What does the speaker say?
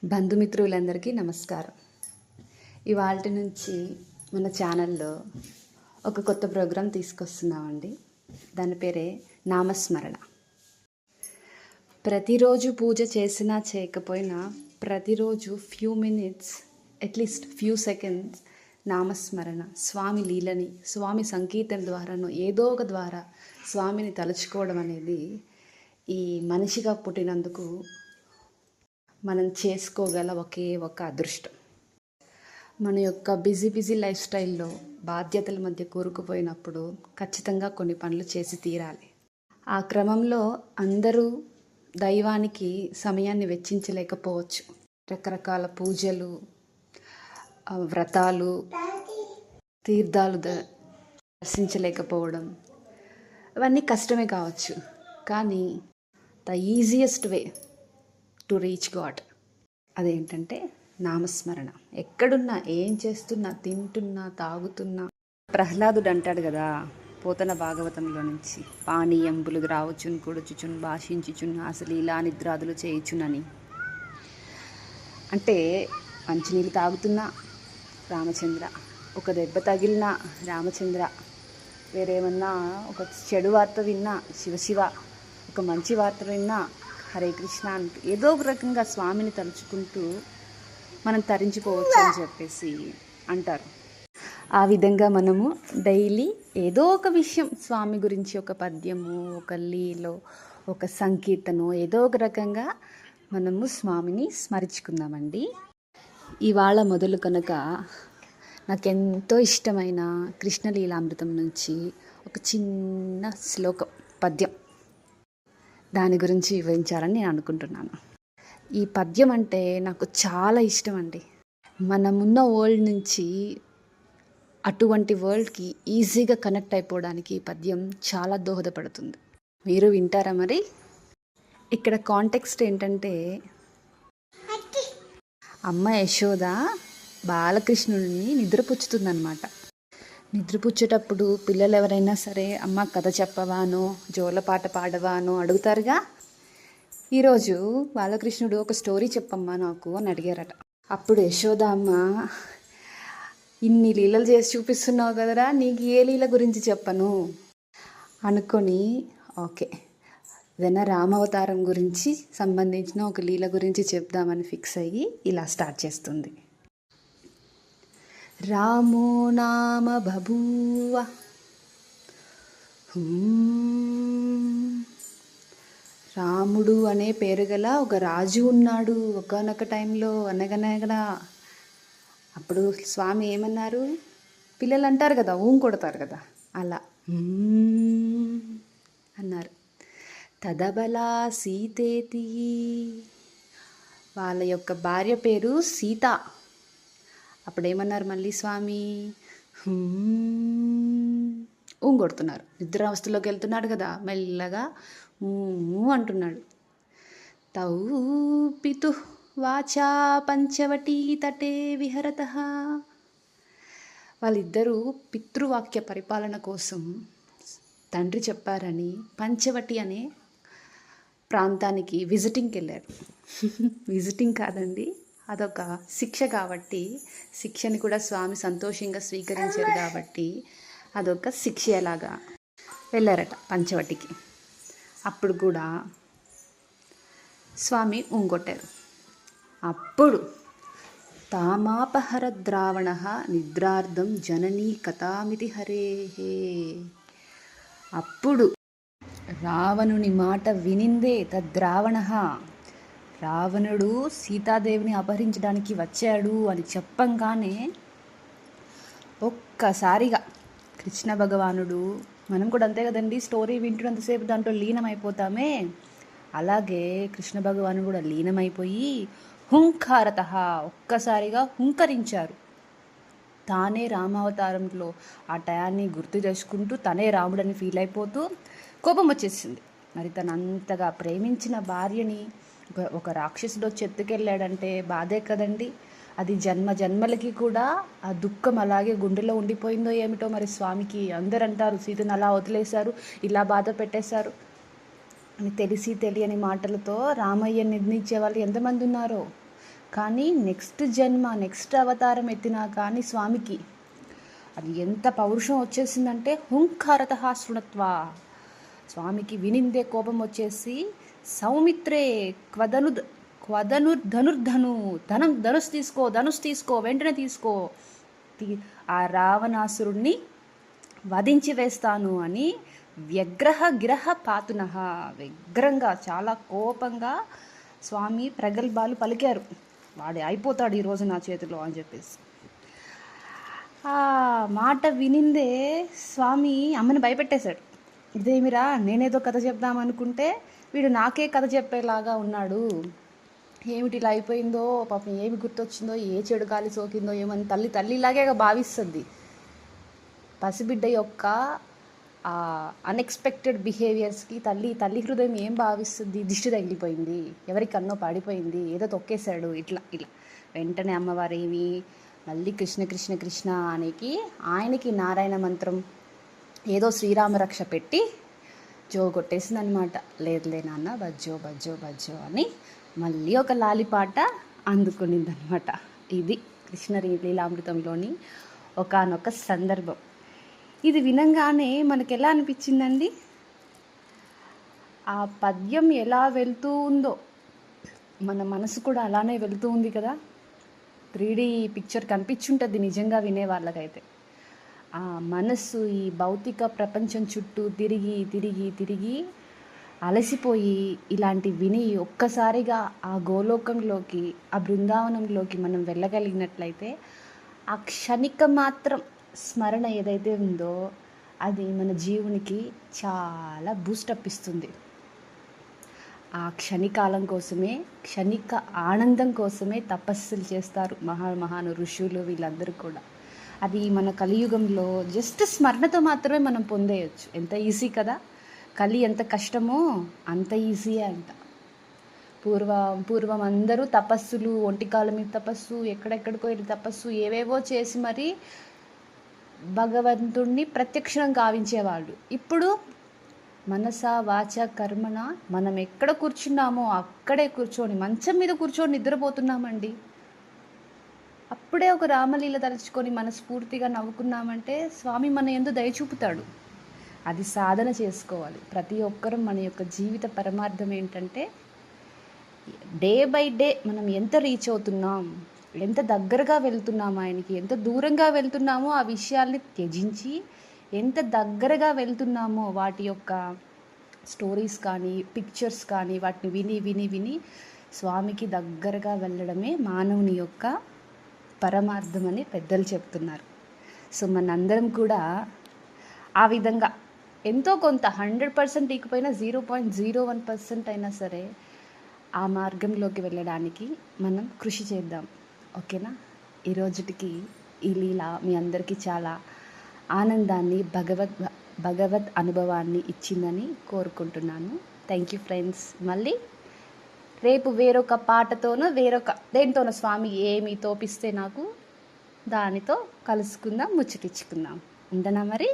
బంధుమిత్రులందరికీ నమస్కారం. ఇవాల్టి నుంచి మన ఛానల్లో ఒక కొత్త ప్రోగ్రాం తీసుకొస్తున్నామండి. దాని పేరే నామస్మరణ. ప్రతిరోజు పూజ చేసినా చేయకపోయినా ప్రతిరోజు few minutes, at least few seconds నామస్మరణ, స్వామి లీలని, స్వామి సంకీర్తన ద్వారాను ఏదో ఒక ద్వారా స్వామిని తలుచుకోవడం అనేది ఈ మనిషిగా పుట్టినందుకు మనం చేసుకోగల ఒకే ఒక అదృష్టం. మన యొక్క బిజీ లైఫ్ స్టైల్లో బాధ్యతల మధ్య కూరుకుపోయినప్పుడు ఖచ్చితంగా కొన్ని పనులు చేసి తీరాలి. ఆ క్రమంలో అందరూ దైవానికి సమయాన్ని వెచ్చించలేకపోవచ్చు. రకరకాల పూజలు, వ్రతాలు, తీర్థాలు దర్శించలేకపోవడం అవన్నీ కష్టమే కావచ్చు. కానీ the easiest way to reach God అదేంటంటే నామస్మరణ. ఎక్కడున్నా, ఏం చేస్తున్నా, తింటున్నా, తాగుతున్నా. ప్రహ్లాదుడు అంటాడు కదా పోతన భాగవతంలో నుంచి, పానీయంబులు రావచ్చును, కొడుచుచున్, భాషించుచున్, అసలు ఇలా నిద్రాదులు చేయుచునని. అంటే మంచినీళ్ళు తాగుతున్నా రామచంద్ర, ఒక దెబ్బ తగిలినా రామచంద్ర, వేరేమన్నా ఒక చెడు వార్త విన్నా శివశివ, ఒక మంచి వార్త విన్నా హరే కృష్ణ అంటూ ఏదో ఒక రకంగా స్వామిని తలుచుకుంటూ మనం తరించిపోవచ్చు అని చెప్పేసి అంటారు. ఆ విధంగా మనము డైలీ ఏదో ఒక విషయం స్వామి గురించి, ఒక పద్యము, ఒక లీలో, ఒక సంకీర్తనో ఏదో ఒక రకంగా మనము స్వామిని స్మరించుకుందామండి. ఇవాళ మొదలు కనుక నాకెంతో ఇష్టమైన కృష్ణలీలామృతం నుంచి ఒక చిన్న శ్లోకం, పద్యం, దాని గురించి వివరించాలని నేను అనుకుంటున్నాను. ఈ పద్యం అంటే నాకు చాలా ఇష్టం అండి. మనమున్న వరల్డ్ నుంచి అటువంటి వరల్డ్కి ఈజీగా కనెక్ట్ అయిపోవడానికి ఈ పద్యం చాలా దోహదపడుతుంది. మీరు వింటారా మరి? ఇక్కడ కాంటెక్స్ట్ ఏంటంటే, అమ్మ యశోద బాలకృష్ణుడిని నిద్రపుచ్చుతుందన్నమాట. నిద్రపుచ్చేటప్పుడు పిల్లలు ఎవరైనా సరే అమ్మ కథ చెప్పవానో, జోలపాట పాడవానో అడుగుతారుగా. ఈరోజు బాలకృష్ణుడు ఒక స్టోరీ చెప్పమ్మా నాకు అని అడిగారట. అప్పుడు యశోద అమ్మ, ఇన్ని లీలలు చేసి చూపిస్తున్నావు కదరా, నీకు ఏ లీల గురించి చెప్పను అనుకొని, ఓకే ఏదైనా రామావతారం గురించి సంబంధించిన ఒక లీల గురించి చెప్దామని ఫిక్స్ అయ్యి ఇలా స్టార్ట్ చేస్తుంది. రామో నామ బభూవ రాముడు అనే పేరు గల ఒక రాజు ఉన్నాడు ఒకానొక టైంలో, అనగనగా. అప్పుడు స్వామి ఏమన్నారు? పిల్లలు అంటారు కదా, కొడతారు కదా, అలా అన్నారు. తదబలా సీతేతి, వాళ్ళ యొక్క భార్య పేరు సీత. అప్పుడేమన్నారు మళ్ళీ స్వామి? కొడుతున్నారు. నిద్రావస్థలోకి వెళ్తున్నాడు కదా, మెల్లగా అంటున్నాడు. తౌ పితు వాచా పంచవటీ తటే విహరత. వాళ్ళిద్దరూ పితృవాక్య పరిపాలన కోసం తండ్రి చెప్పారని పంచవటి అనే ప్రాంతానికి విజిటింగ్కి వెళ్ళారు. విజిటింగ్ కాదండి, అదొక శిక్ష కాబట్టి, శిక్షని కూడా స్వామి సంతోషంగా స్వీకరించారు కాబట్టి అదొక శిక్ష ఎలాగా వెళ్ళారట పంచవటికి. అప్పుడు కూడా స్వామి కొట్టారు. అప్పుడు తామాపహర ద్రావణ నిద్రార్థం జననీ కథామితి హరేహే. అప్పుడు రావణుని మాట వినిందే తద్రావణ, రావణుడు సీతాదేవిని అపహరించడానికి వచ్చాడు అని చెప్పంగానే ఒక్కసారిగా కృష్ణ భగవానుడు, మనం కూడా అంతే కదండి, స్టోరీ వింటున్నంతసేపు దాంట్లో లీనమైపోతామే, అలాగే కృష్ణ భగవానుడు కూడా లీనమైపోయి హుంకారత, ఒక్కసారిగా హుంకరించారు. తానే రామావతారంలో ఆ టయాన్ని గుర్తు చేసుకుంటూ తనే రాముడని ఫీల్ అయిపోతూ కోపం వచ్చేసింది. మరి తను అంతగా ప్రేమించిన భార్యని ఒక రాక్షసుడు వచ్చి ఎత్తుకెళ్ళాడంటే బాధే కదండి. అది జన్మలకి కూడా ఆ దుఃఖం అలాగే గుండెలో ఉండిపోయిందో ఏమిటో మరి స్వామికి. అందరు అంటారు సీతను అలా వదిలేశారు, ఇలా బాధ పెట్టేశారు అని తెలిసి తెలియని మాటలతో రామయ్య నిర్ణయించే వాళ్ళు ఎంతమంది ఉన్నారో. కానీ నెక్స్ట్ జన్మ నెక్స్ట్ అవతారం ఎత్తినా కానీ స్వామికి అది ఎంత పౌరుషం వచ్చేసిందంటే హుంకారత శృణత్వ. స్వామికి వినిందే కోపం వచ్చేసి సౌమిత్రే ధనుర్ధను ధనుస్ తీసుకో వెంటనే తీసుకో, ఆ రావణాసురుణ్ణి వధించి వేస్తాను అని గిరహ పాతున వ్యగ్రంగా చాలా కోపంగా స్వామి ప్రగల్భాలు పలికారు. వాడు అయిపోతాడు ఈరోజు నా చేతిలో అని చెప్పేసి. ఆ మాట వినిందే స్వామి అమ్మని భయపెట్టేశాడు. ఇదేమిరా, నేనేదో కథ చెప్దామనుకుంటే వీడు నాకే కథ చెప్పేలాగా ఉన్నాడు, ఏమిటి ఇలా అయిపోయిందో, పాపం ఏమి గుర్తొచ్చిందో, ఏ చెడు గాలి సోకిందో ఏమని తల్లిలాగే భావిస్తుంది. పసిబిడ్డ యొక్క అన్ఎక్స్పెక్టెడ్ బిహేవియర్స్కి తల్లి హృదయం ఏం భావిస్తుంది? దిష్టి తగిలిపోయింది, ఎవరికన్నో పడిపోయింది, ఏదో తొక్కేశాడు, ఇట్లా వెంటనే అమ్మవారు ఏమి మళ్ళీ కృష్ణ కృష్ణ కృష్ణ అనేకి ఆయనకి నారాయణ మంత్రం ఏదో శ్రీరామరక్ష పెట్టి జో కొట్టేసిందనమాట. లేదులే నాన్న, బజ్జో బజ్జో బజ్జో అని మళ్ళీ ఒక లాలిపాట అందుకునిందనమాట. ఇది కృష్ణ లీలామృతంలోని ఒకానొక సందర్భం. ఇది వినంగానే మనకు ఎలా అనిపించిందండి? ఆ పద్యం ఎలా వెళ్తూ ఉందో మన మనసు కూడా అలానే వెళ్తూ ఉంది కదా. 3D పిక్చర్ కనిపించుంటుంది నిజంగా వినే వాళ్ళకైతే. ఆ మనస్సు ఈ భౌతిక ప్రపంచం చుట్టూ తిరిగి తిరిగి తిరిగి అలసిపోయి ఇలాంటి విని ఒక్కసారిగా ఆ గోలోకంలోకి, ఆ బృందావనంలోకి మనం వెళ్ళగలిగినట్లయితే ఆ క్షణిక మాత్రం స్మరణ ఏదైతే ఉందో అది మన జీవునికి చాలా బూస్టప్ ఇస్తుంది. ఆ క్షణికాలం కోసమే, క్షణిక ఆనందం కోసమే తపస్సులు చేస్తారు మహాను ఋషులు వీళ్ళందరూ కూడా. అది మన కలియుగంలో జస్ట్ స్మరణతో మాత్రమే మనం పొందేయచ్చు. ఎంత ఈజీ కదా. కలి ఎంత కష్టమో అంత ఈజీయే అంట. పూర్వం అందరూ తపస్సులు, ఒంటికాల మీద తపస్సు, ఎక్కడెక్కడికో వెళ్ళి తపస్సు ఏవేవో చేసి మరి భగవంతుణ్ణి ప్రత్యక్షం గావించేవాళ్ళు. ఇప్పుడు మనస వాచ కర్మన మనం ఎక్కడ కూర్చున్నామో అక్కడే కూర్చొని, మంచం మీద కూర్చొని నిద్రపోతున్నామండి. అప్పుడే ఒక రామలీల తలుచుకొని మనస్ఫూర్తిగా నవ్వుకున్నామంటే స్వామి మన యందు దయ చూపుతాడు. అది సాధన చేసుకోవాలి. ప్రతి ఒక్కరూ మన యొక్క జీవిత పరమార్థం ఏంటంటే డే బై డే మనం ఎంత రీచ్ అవుతున్నాం, ఎంత దగ్గరగా వెళ్తున్నాము ఆయనకి, ఎంత దూరంగా వెళ్తున్నామో ఆ విషయాల్ని త్యజించి ఎంత దగ్గరగా వెళ్తున్నామో వాటి యొక్క స్టోరీస్ కానీ పిక్చర్స్ కానీ వాటిని విని విని విని స్వామికి దగ్గరగా వెళ్ళడమే మానవుని యొక్క పరమార్థం అని పెద్దలు చెప్తున్నారు. సో మనందరం కూడా ఆ విధంగా ఎంతో కొంత 100% ఇకపోయినా 0.01% అయినా సరే ఆ మార్గంలోకి వెళ్ళడానికి మనం కృషి చేద్దాం. ఓకేనా? ఈరోజుటికి ఈ లీల మీ అందరికీ చాలా ఆనందాన్ని, భగవత్ అనుభవాన్ని ఇచ్చిందని కోరుకుంటున్నాను. Thank you friends. మళ్ళీ రేపు వేరొక పాటతోనో దేనితోనో స్వామి ఏమి తోపిస్తే నాకు దానితో కలుసుకుందాం, ముచ్చటించుకుందాం. ఉండనా మరి?